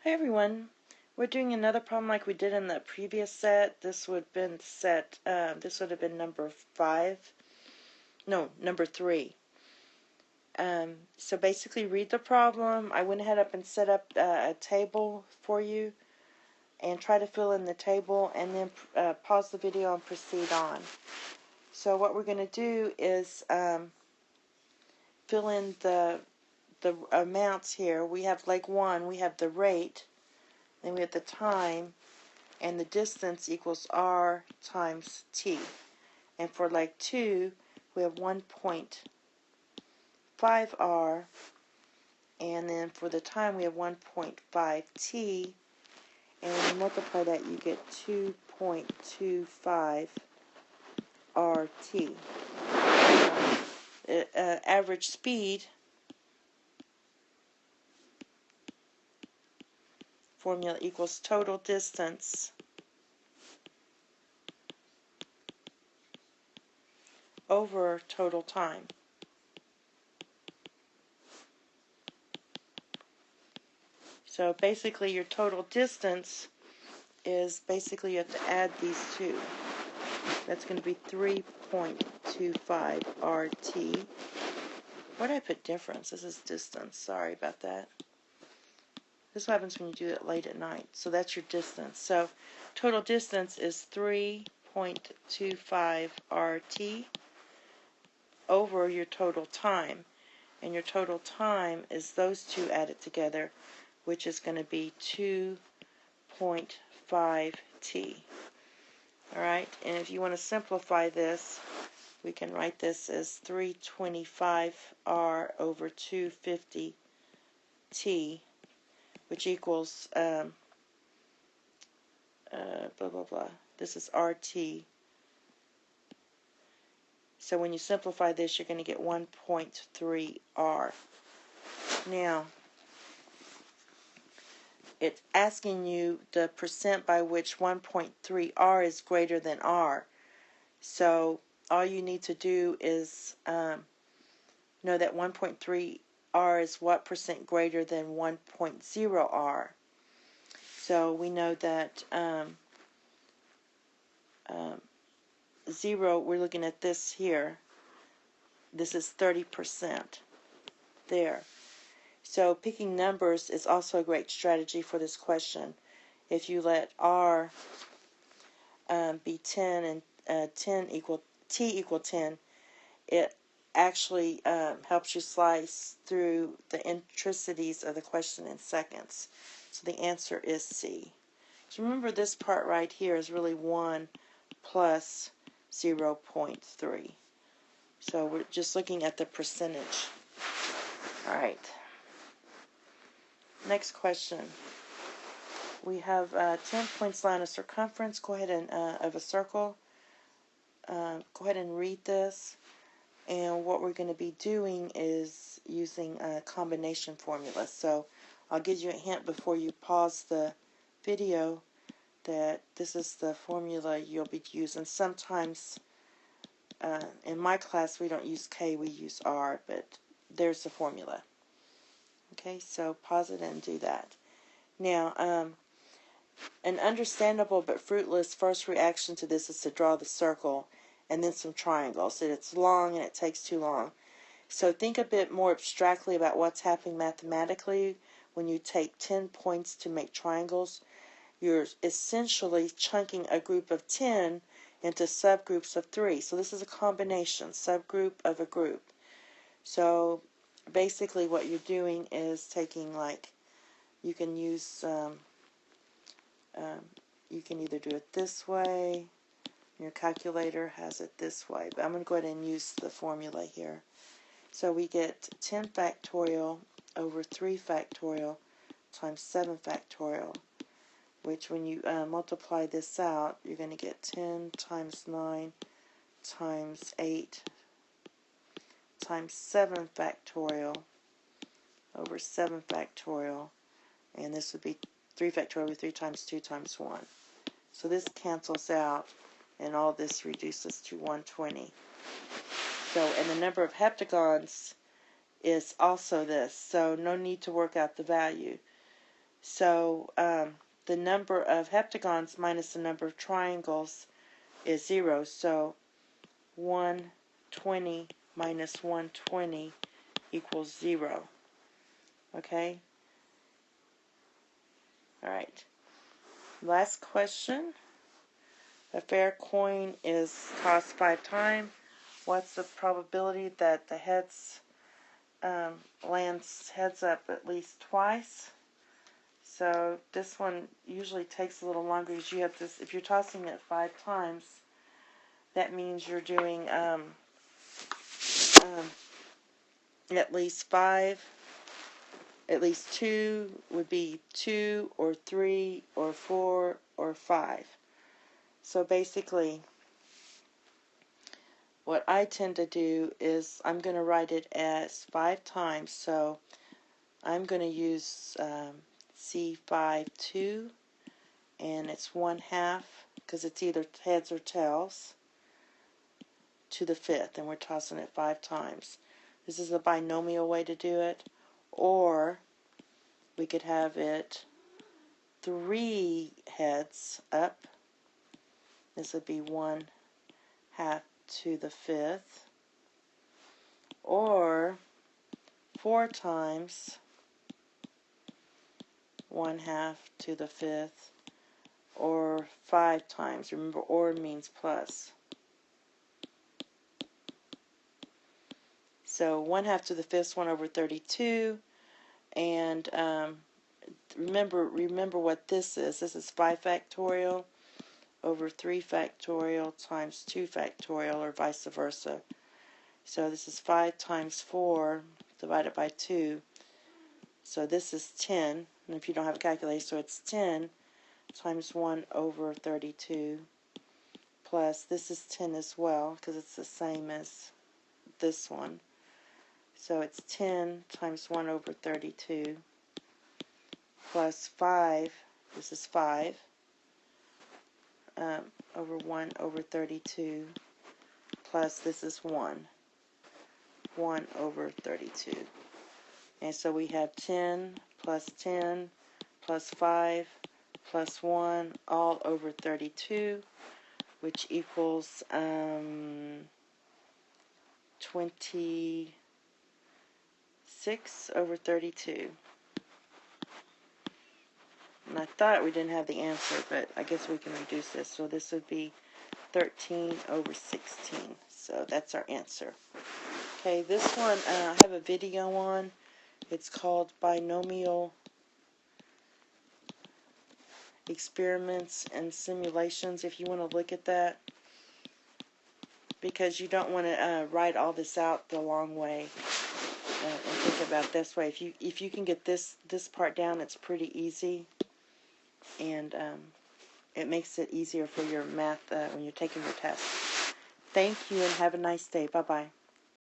Hi everyone. We're doing another problem like we did in the previous set. This would have been number 5. No, number 3. So basically read the problem. I went ahead and set up a table for you and try to fill in the table and then pause the video and proceed on. So what we're going to do is fill in the amounts here. We have leg 1, we have the rate, then we have the time, and the distance equals r times t. And for leg 2, we have 1.5r, and then for the time we have 1.5t, and when you multiply that you get 2.25 RT. Average speed formula equals total distance over total time. So basically your total distance is basically you have to add these two. That's going to be 3.25 RT. Why did I put difference? This is distance. Sorry about that. This is what happens when you do it late at night. So that's your distance. So total distance is 3.25 RT over your total time. And your total time is those two added together, which is going to be 2.5 T. Alright, and if you want to simplify this, we can write this as 325 R over 250 T, which equals, blah, blah, blah. This is RT. So when you simplify this, you're going to get 1.3 R. Now, it's asking you the percent by which 1.3 R is greater than R. So all you need to do is know that 1.3 R is what percent greater than 1.0 R. So we know that 0, we're looking at this here. This is 30% there. So picking numbers is also a great strategy for this question. If you let R be 10 and T equal 10, it actually helps you slice through the intricacies of the question in seconds. So the answer is C. So remember, this part right here is really 1 plus 0.3. So we're just looking at the percentage. All right. Next question. We have 10 points line of circumference. Go ahead and of a circle. Go ahead and read this. And what we're going to be doing is using a combination formula. So I'll give you a hint before you pause the video that this is the formula you'll be using. Sometimes in my class we don't use K, we use R, but there's the formula. Okay, so pause it and do that. Now, an understandable but fruitless first reaction to this is to draw the circle and then some triangles. It's long and it takes too long. So think a bit more abstractly about what's happening mathematically when you take 10 points to make triangles. You're essentially chunking a group of 10 into subgroups of 3. So this is a combination, subgroup of a group. So basically what you're doing is taking, like, you can use, you can either do it this way, your calculator has it this way, but I'm going to go ahead and use the formula here. So we get 10 factorial over 3 factorial times 7 factorial, which when you multiply this out, you're going to get 10 times 9 times 8 times 7 factorial over 7 factorial, and this would be 3 factorial over 3 times 2 times 1. So this cancels out, and all this reduces to 120. So, and the number of heptagons is also this, so no need to work out the value. So the number of heptagons minus the number of triangles is 0. So 120 minus 120 equals 0. Okay? Alright. Last question. A fair coin is tossed 5 times. What's the probability that the heads lands heads up at least twice? So this one usually takes a little longer because you have to, if you're tossing it 5 times, that means you're doing at least 5, at least 2 would be 2 or 3 or 4 or 5. So basically, what I tend to do is I'm going to write it as 5 times. So I'm going to use C5-2, and it's 1/2 because it's either heads or tails to the 5th, and we're tossing it 5 times. This is a binomial way to do it, or we could have it 3 heads up. This would be 1/2 to the 5th, or 4 times 1/2 to the 5th, or 5 times. Remember, or means plus. So 1/2 to the 5th is 1/32, and remember what this is. This is 5 factorial over 3 factorial times 2 factorial, or vice versa. So this is 5 times 4 divided by 2. So this is 10, and if you don't have a calculator, so it's 10 times 1/32, plus this is 10 as well, because it's the same as this one. So it's 10 times 1/32, plus 5, this is 5, over 1/32, plus this is 1/32. And so we have 10 plus 10 plus 5 plus 1 all over 32, which equals 26/32. And I thought we didn't have the answer, but I guess we can reduce this. So this would be 13/16. So that's our answer. Okay, this one I have a video on. It's called Binomial Experiments and Simulations, if you want to look at that, because you don't want to write all this out the long way and think about it this way. If you can get this part down, it's pretty easy, and it makes it easier for your math when you're taking your test. Thank you, and have a nice day. Bye-bye.